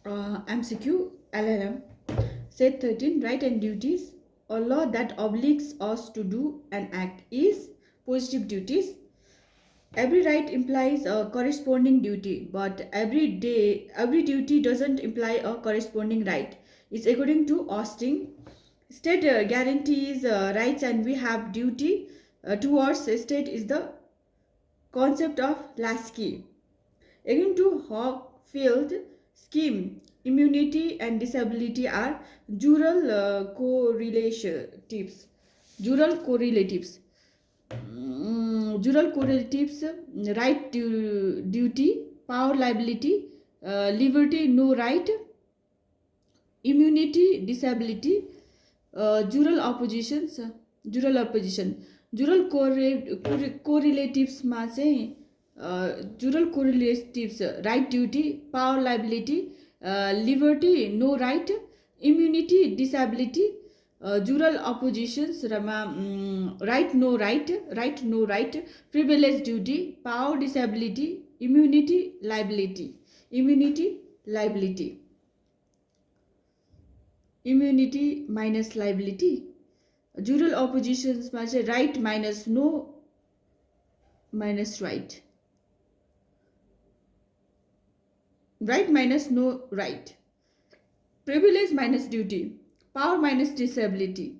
MCQ LLM. Set 13. Right and duties. A law that obliges us to do an act is positive duties. Every right implies a corresponding duty, but every duty doesn't imply a corresponding right. It's according to Austin. State guarantees rights, and we have duty towards state is the concept of Lasky. According to Hawkfield scheme, immunity and disability are dual correlatives. Dual correlatives. Dual correlatives: right duty, power liability, liberty no right, immunity disability, dual oppositions. Dual opposition. Dual correlatives मा चाहिँ dual correlatives: right duty, power liability, liberty no right, immunity disability, dual oppositions right no right, right no right, privilege duty, power disability, immunity liability, immunity liability, immunity minus liability. Dual oppositions मा चाहिँ right minus no minus right, right minus no right, privilege minus duty, power minus disability,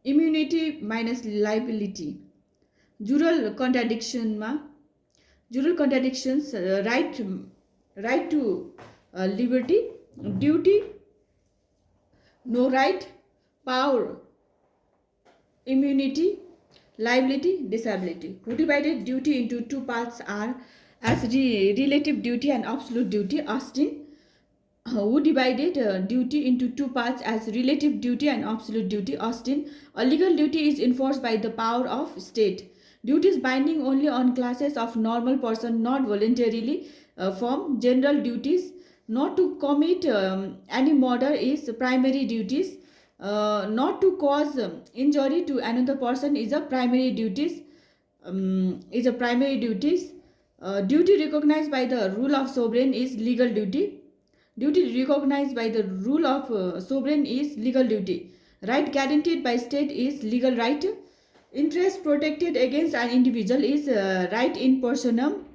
immunity minus liability. Dual contradictions: right to liberty, duty no right, power immunity, liability disability. Who divided duty into two parts are as relative duty and absolute duty? Austin. Who divided duty into two parts as relative duty and absolute duty? Austin. A legal duty is enforced by the power of state. Duty is binding only on classes of normal person not voluntarily formed. General duties not to commit any murder is primary duties. Not to cause injury to another person is a primary duties. Duty recognized by the rule of sovereign is legal duty. Duty recognized by the rule of sovereign is legal duty. Right guaranteed by state is legal right. Interest protected against an individual is right in personam.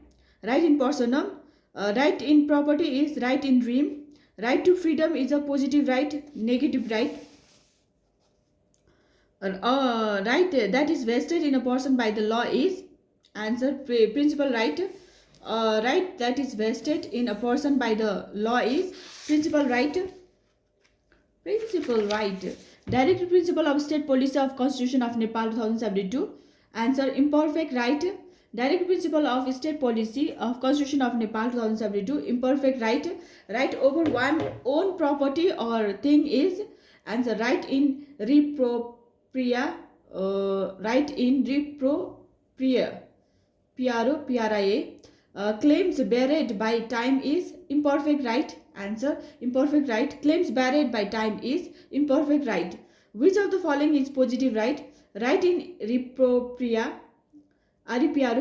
Right in personam. Right in property is right in dream. Right to freedom is a positive right, negative right. Right that is vested in a person by the law is answer principal right. Right that is vested in a person by the law is principal right. Principal right. Directive principle of state policy of Constitution of Nepal 2072. Answer imperfect right. Direct principle of state policy of Constitution of Nepal 2072. Imperfect right. Right over one own property or thing is answer right in repropria. Right in repropria. PRA. Claims buried by time is imperfect right. Answer imperfect right. Claims buried by time is imperfect right. Which of the following is positive right? Right in repropria. REPRO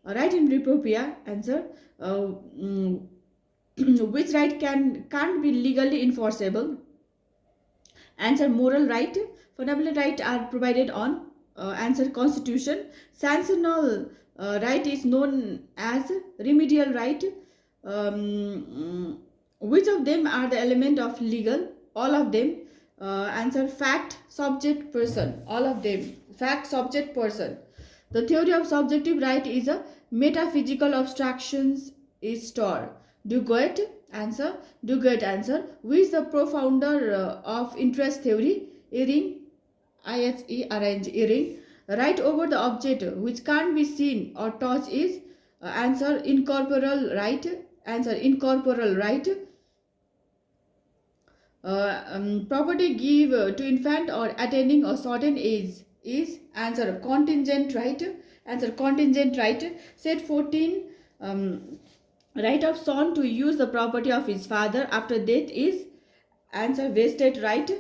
right in repropria. Answer which right can't be legally enforceable? Answer moral right. Fundamental right are provided on answer constitution. Sanctional right is known as remedial right. Which of them are the element of legal? All of them. Answer fact subject person. All of them fact subject person. The theory of subjective right is a metaphysical abstractions is stored. Do get answer. Do get answer. Who is the profounder of interest theory? Ehring. Ehring. Right over the object which can't be seen or touched is answer incorporeal right. Answer incorporeal right. Property give to infant or attaining a certain age is answer contingent right. Answer contingent right. Set 14. Right of son to use the property of his father after death is answer vested right.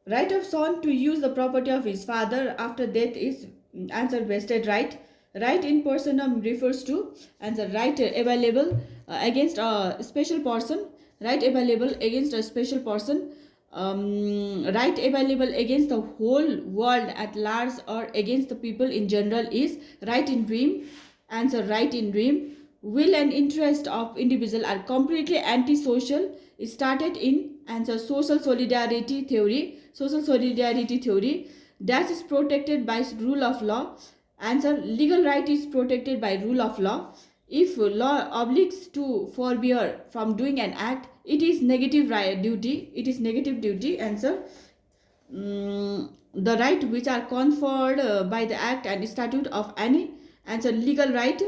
Right of son to use the property of his father after death is answer vested right. Right in personam refers to answer right available. against a special person, right available against a special person, right available against the whole world at large or against the people in general is right in dream. Answer, right in dream. Will and interest of individual are completely antisocial. It started in answer social solidarity theory. Social solidarity theory. Dash is protected by rule of law. Answer, legal right is protected by rule of law. If law obliges to forbear from doing an act, it is negative right duty. It is negative duty. Answer, the right which are conferred by the act and statute of any. Answer, legal right.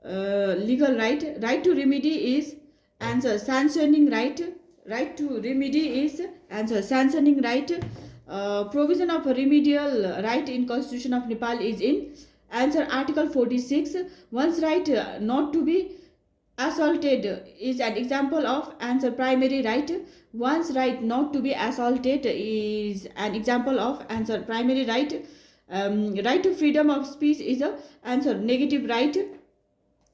Legal right. Right to remedy is answer sanctioning right. Right to remedy is answer sanctioning right. Provision of a remedial right in Constitution of Nepal is in answer Article 46. One's right not to be assaulted is an example of answer primary right. One's right not to be assaulted is an example of answer primary right. Right to freedom of speech is a answer negative right.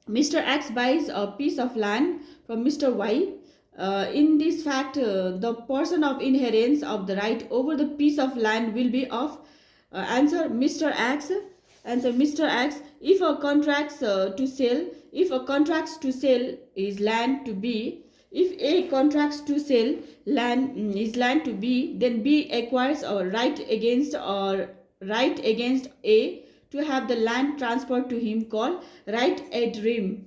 Mr. X buys a piece of land from Mr. Y. In this fact, the person of inheritance of the right over the piece of land will be of answer Mr. X. Answer, Mr. X. If a contracts to sell, if a contracts to sell is land to B, if A contracts to sell land is land to B, then B acquires a right against A to have the land transferred to him called right ad rem.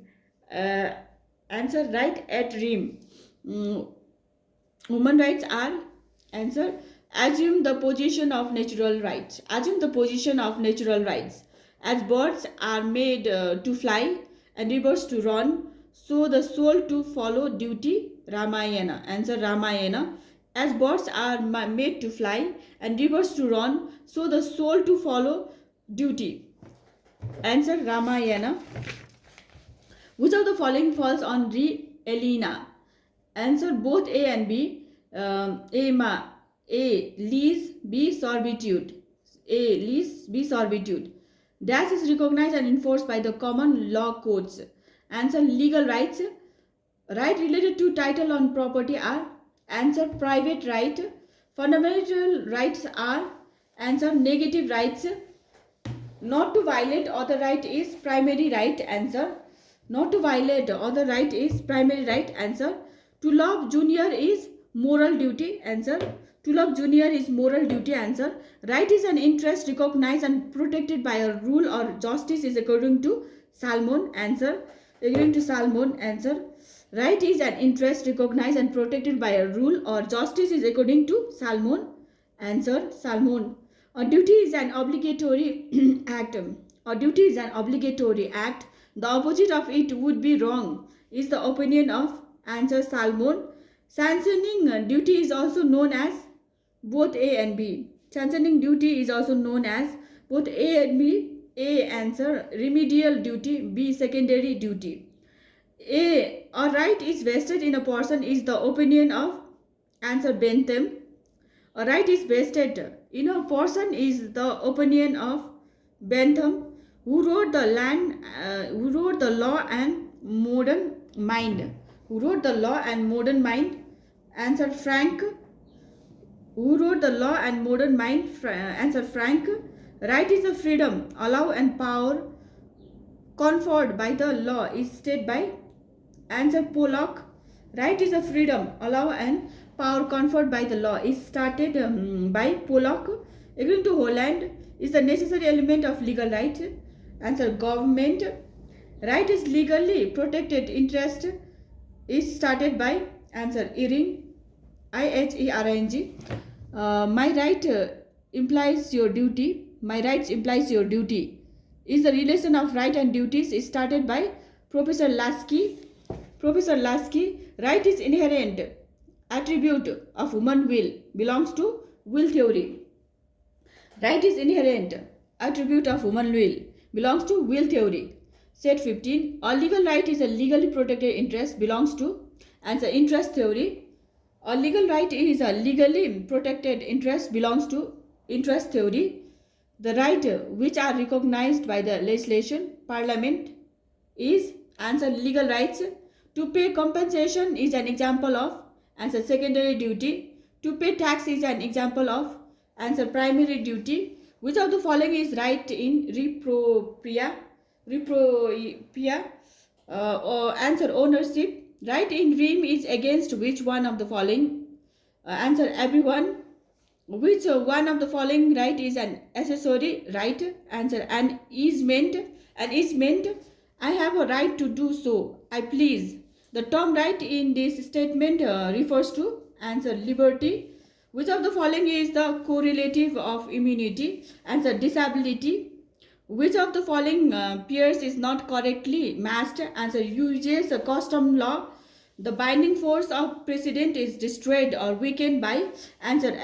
Answer, right ad rem. Human rights are answer assume the position of natural rights. Assume the position of natural rights. As birds are made to fly and rivers to run, so the soul to follow duty. Ramayana. Answer, Ramayana. As birds are made to fly and rivers to run, so the soul to follow duty. Answer, Ramayana. Which of the following falls on re Elena? Answer, both A and B. A lease, B servitude. A lease, B servitude. Dash is recognized and enforced by the common law courts. Answer, legal rights. Right related to title on property are answer private right. Fundamental rights are answer negative rights. Not to violate other right is primary right. Answer, not to violate other right is primary right. Answer, to love junior is moral duty. Answer, to love junior is moral duty. Answer, right is an interest recognized and protected by a rule or justice is according to Salmon. Answer, according to Salmon. Answer, right is an interest recognized and protected by a rule or justice is according to Salmon. Answer, Salmon. A duty is an obligatory act. A duty is an obligatory act. The opposite of it would be wrong is the opinion of answer Salmon. Sanctioning duty is also known as both A and B. Sanctioning duty is also known as both A and B. A answer remedial duty, B secondary duty. A right is vested in a person is the opinion of answer Bentham. A right is vested in a person is the opinion of Bentham, who wrote the law and modern mind. Who wrote the law and modern mind? Answer Frank. Who wrote the law and modern mind? Answer Frank. Right is a freedom, allow and power conferred by the law is stated by answer Pollock. Right is a freedom, allow and power conferred by the law is started by Pollock. According to Holland, is the necessary element of legal right. Answer government. Right is legally protected interest is started by answer Ehring. Ihering. My right implies your duty. My rights implies your duty. Is the relation of right and duties is started by Professor Lasky. Professor Lasky. Right is inherent attribute of human will belongs to will theory. Right is inherent attribute of human will belongs to will theory. Set 15. A legal right is a legally protected interest belongs to answer interest theory. A legal right is a legally protected interest belongs to interest theory. The right which are recognized by the legislation, parliament is answer legal rights. To pay compensation is an example of. Answer, secondary duty. To pay tax is an example of. Answer, primary duty. Which of the following is right in repropria? Repropria. Or answer, ownership. Right in rem is against which one of the following? Answer, everyone. Which one of the following right is an accessory right? Answer, an easement. An easement. I have a right to do so. I please. The term right in this statement refers to. Answer, liberty. Which of the following is the correlative of immunity? Answer, disability. Which of the following peers is not correctly matched? Answer, uses custom law. The binding force of precedent is destroyed or weakened by. Answer,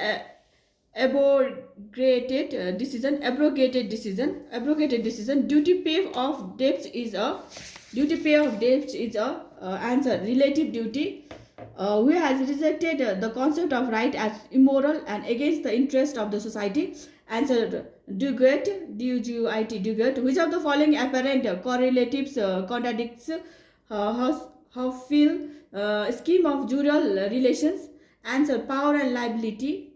abrogated decision. Duty pay of debts is a. Answer, relative duty. Who has rejected the concept of right as immoral and against the interest of the society? Answer, Duguid. Duguid. Which of the following apparent correlatives contradicts Hoffield scheme of jural relations? Answer, power and liability.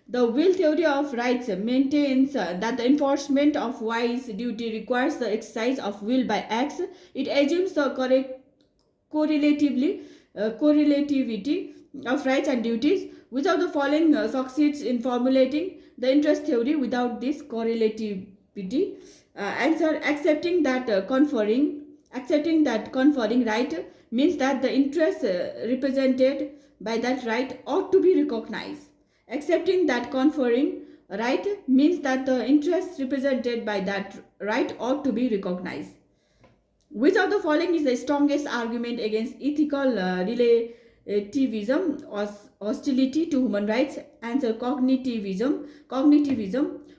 The will theory of rights maintains that the enforcement of Y's duty requires the exercise of will by X. It assumes the correlativity of rights and duties. Which of the following succeeds in formulating the interest theory without this correlativity? Answer, accepting that conferring right means that the interest represented by that right ought to be recognized. Accepting that conferring right means that the interest represented by that right ought to be recognized. Which of the following is the strongest argument against ethical relativism or hostility to human rights? Answer, cognitivism.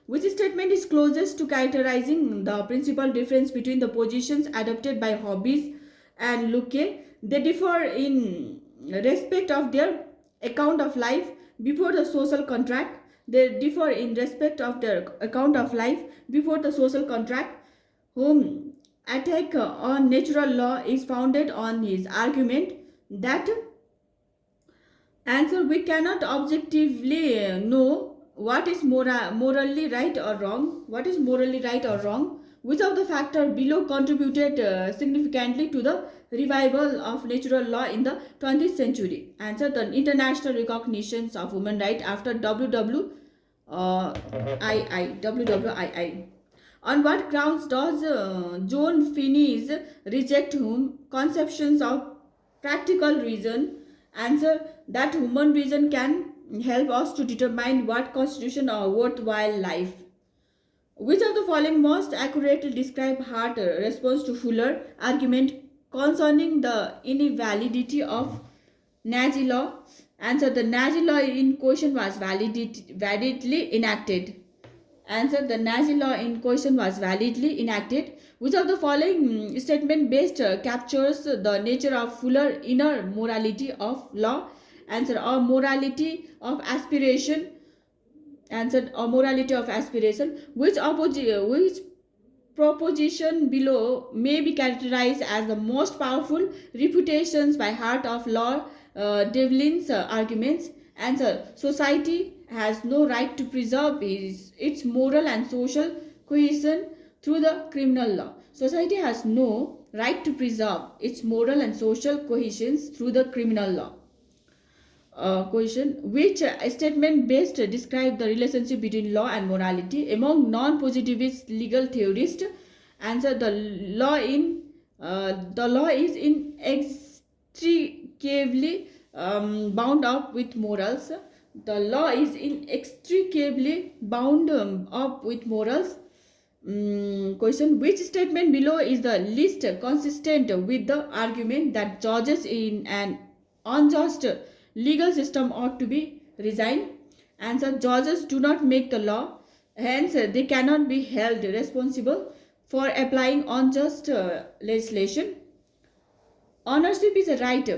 Which statement is closest to characterizing the principal difference between the positions adopted by Hobbes and Locke? They differ in respect of their account of life before the social contract. They differ in respect of their account of life before the social contract. Whom attack on natural law is founded on his argument that. Answer, we cannot objectively know what is morally right or wrong. Which of the factors below contributed significantly to the revival of natural law in the 20th century? Answer, the international recognitions of human rights after WWII. On what grounds does John Finnis reject whom conceptions of practical reason? Answer, that human reason can help us to determine what constitutes a worthwhile life. Which of the following most accurately describe Hart's response to Fuller's argument concerning the invalidity of Nazi law? Answer, the Nazi law in question was validly enacted. Answer, the Nazi law in question was validly enacted. Which of the following statement best captures the nature of Fuller's inner morality of law? Answer, a morality of aspiration. Answer, a morality of aspiration. Which proposition below may be characterized as the most powerful refutations by Hart of Lord Devlin's arguments? Answer, society has no right to preserve its moral and social cohesion through the criminal law. Society has no right to preserve its moral and social cohesions through the criminal law. Question, which statement best describe the relationship between law and morality among non-positivist legal theorists? Answer, the law is inextricably bound up with morals. The law is inextricably bound up with morals. Question, which statement below is the least consistent with the argument that judges in an unjust legal system ought to be resigned? Answer, judges do not make the law, hence they cannot be held responsible for applying unjust legislation. Ownership is a right.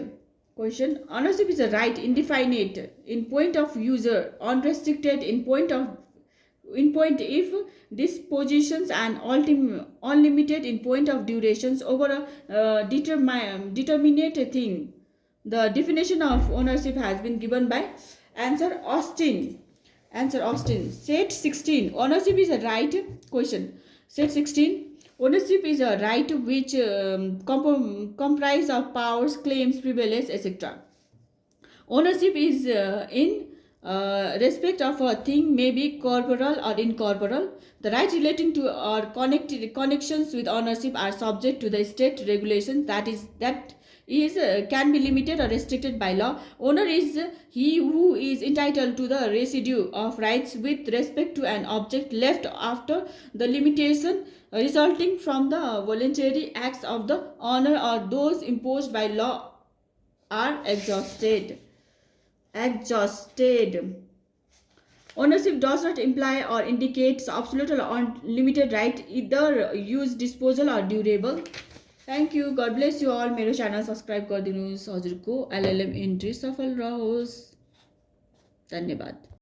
Question, ownership is a right indefinite in point of user, unrestricted in point of in point if dispositions and unlimited in point of durations over a determinate thing. The definition of ownership has been given by answer Austin. Answer Austin. Set 16. Ownership is a right. Question. Set 16. Ownership is a right which comprise of powers, claims, privileges, etc. Ownership is in respect of a thing may be corporal or incorporeal. The rights relating to or connected connections with ownership are subject to the state regulations that is can be limited or restricted by law. Owner is he who is entitled to the residue of rights with respect to an object left after the limitation resulting from the voluntary acts of the owner or those imposed by law are exhausted. Exhausted. Ownership does not imply or indicate absolute or unlimited right, either use, disposal or durable. Thank you. गड bless यु अल. मेरो channel subscribe गरिदिनुहोस्. हजुरको LLM entry सफल रहोस्. धन्यवाद.